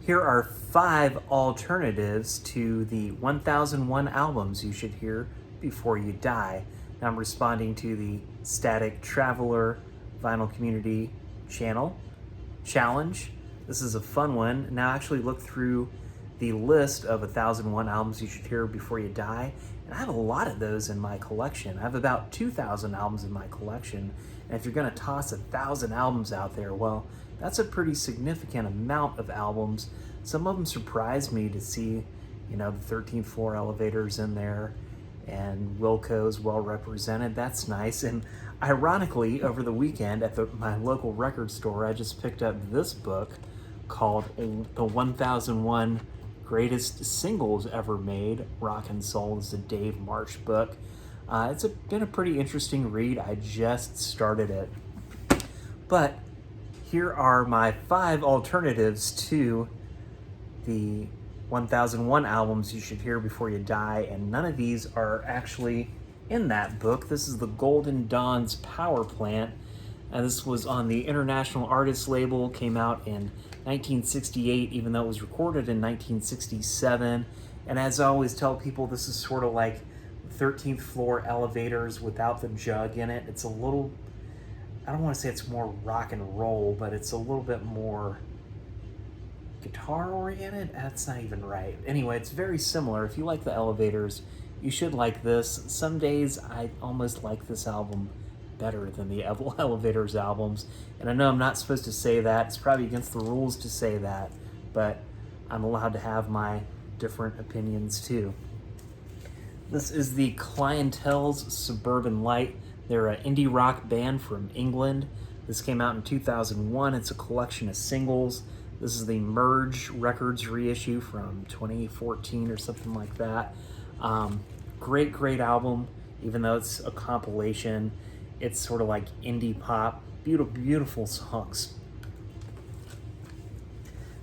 Here are 5 alternatives to the 1001 albums you should hear before you die. Now I'm responding to the Static Traveler Vinyl Community channel challenge. This is a fun one. Now actually look through the list of 1001 albums you should hear before you die. And I have a lot of those in my collection. I have about 2,000 albums in my collection. And if you're gonna toss 1,000 albums out there, well, that's a pretty significant amount of albums. Some of them surprised me to see, the 13th Floor Elevators in there, and Wilco's well represented. That's nice. And ironically, over the weekend at my local record store, I just picked up this book called The 1001 Greatest Singles Ever Made, Rock and Soul. Is a Dave Marsh book. It's been a pretty interesting read. I just started it. But here are my 5 alternatives to the 1001 albums you should hear before you die, and none of these are actually in that book. This is the Golden Dawn's Power Plant, and this was on the International Artists label, came out in 1968, even though it was recorded in 1967. And as I always tell people, this is sort of like 13th Floor Elevators without the jug in it. It's a little, I don't want to say it's more rock and roll, but it's a little bit more guitar oriented. That's not even right. Anyway, it's very similar. If you like the Elevators, you should like this. Some days I almost like this album better than the Elevators albums. And I know I'm not supposed to say that. It's probably against the rules to say that, but I'm allowed to have my different opinions too. This is the Clientele's Suburban Light. They're an indie rock band from England. This came out in 2001. It's a collection of singles. This is the Merge Records reissue from 2014 or something like that. Great album, even though it's a compilation. It's sort of like indie pop. Beautiful songs.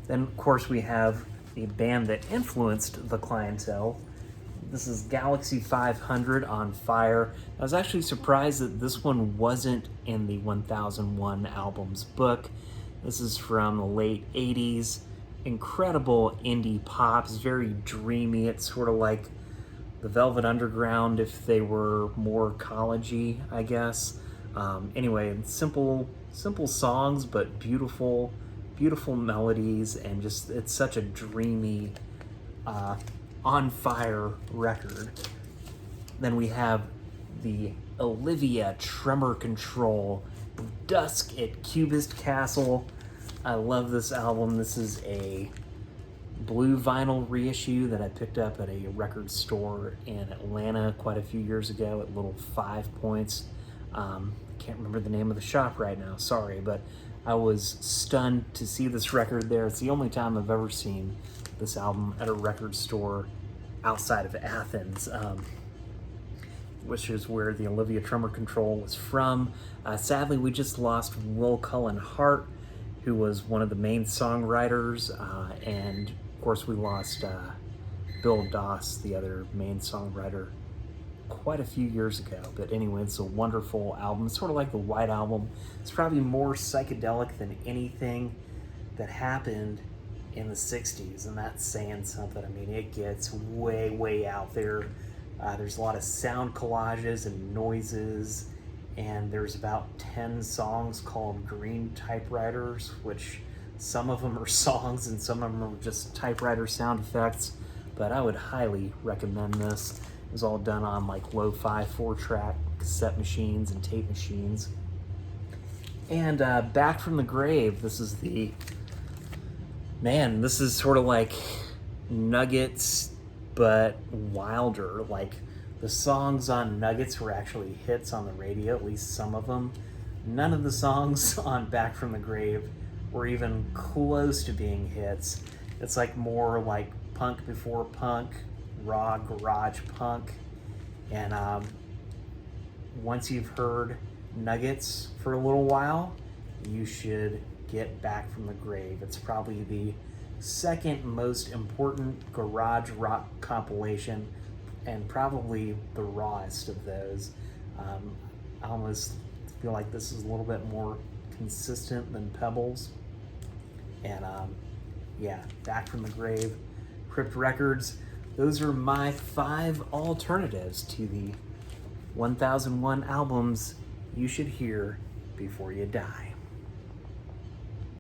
Then, of course, we have the band that influenced the Clientele. This is Galaxie 500 on Fire. I was actually surprised that this one wasn't in the 1001 albums book. This is from the late 80s. Incredible indie pop. It's very dreamy. It's sort of like the Velvet Underground if they were more college-y, I guess. Anyway, simple songs, but beautiful melodies, and just it's such a dreamy, on fire record. Then we have the Olivia Tremor Control Dusk at Cubist Castle. I love this album. This is a blue vinyl reissue that I picked up at a record store in Atlanta quite a few years ago at Little 5 Points. Can't remember the name of the shop right now, sorry, but I was stunned to see this record there. It's the only time I've ever seen this album at a record store outside of Athens, which is where the Olivia Tremor Control was from. Sadly, we just lost Will Cullen Hart, who was one of the main songwriters, and of course we lost Bill Doss, the other main songwriter, quite a few years ago. But anyway, it's a wonderful album. It's sort of like the White Album. It's probably more psychedelic than anything that happened in the 60s, and that's saying something. I mean, it gets way out there. There's a lot of sound collages and noises, and there's about 10 songs called Green Typewriters, which some of them are songs and some of them are just typewriter sound effects, but I would highly recommend this. It was all done on like lo-fi 4-track cassette machines and tape machines. And Back from the Grave, this is this is sort of like Nuggets, but wilder. Like, the songs on Nuggets were actually hits on the radio, at least some of them. None of the songs on Back from the Grave were even close to being hits. It's like more like punk before punk, raw garage punk. And once you've heard Nuggets for a little while, you should get Back from the Grave. It's probably the second most important garage rock compilation, and probably the rawest of those. I almost feel like this is a little bit more consistent than Pebbles. And Yeah, Back from the Grave, Crypt Records. Those are my 5 alternatives to the 1001 albums you should hear before you die.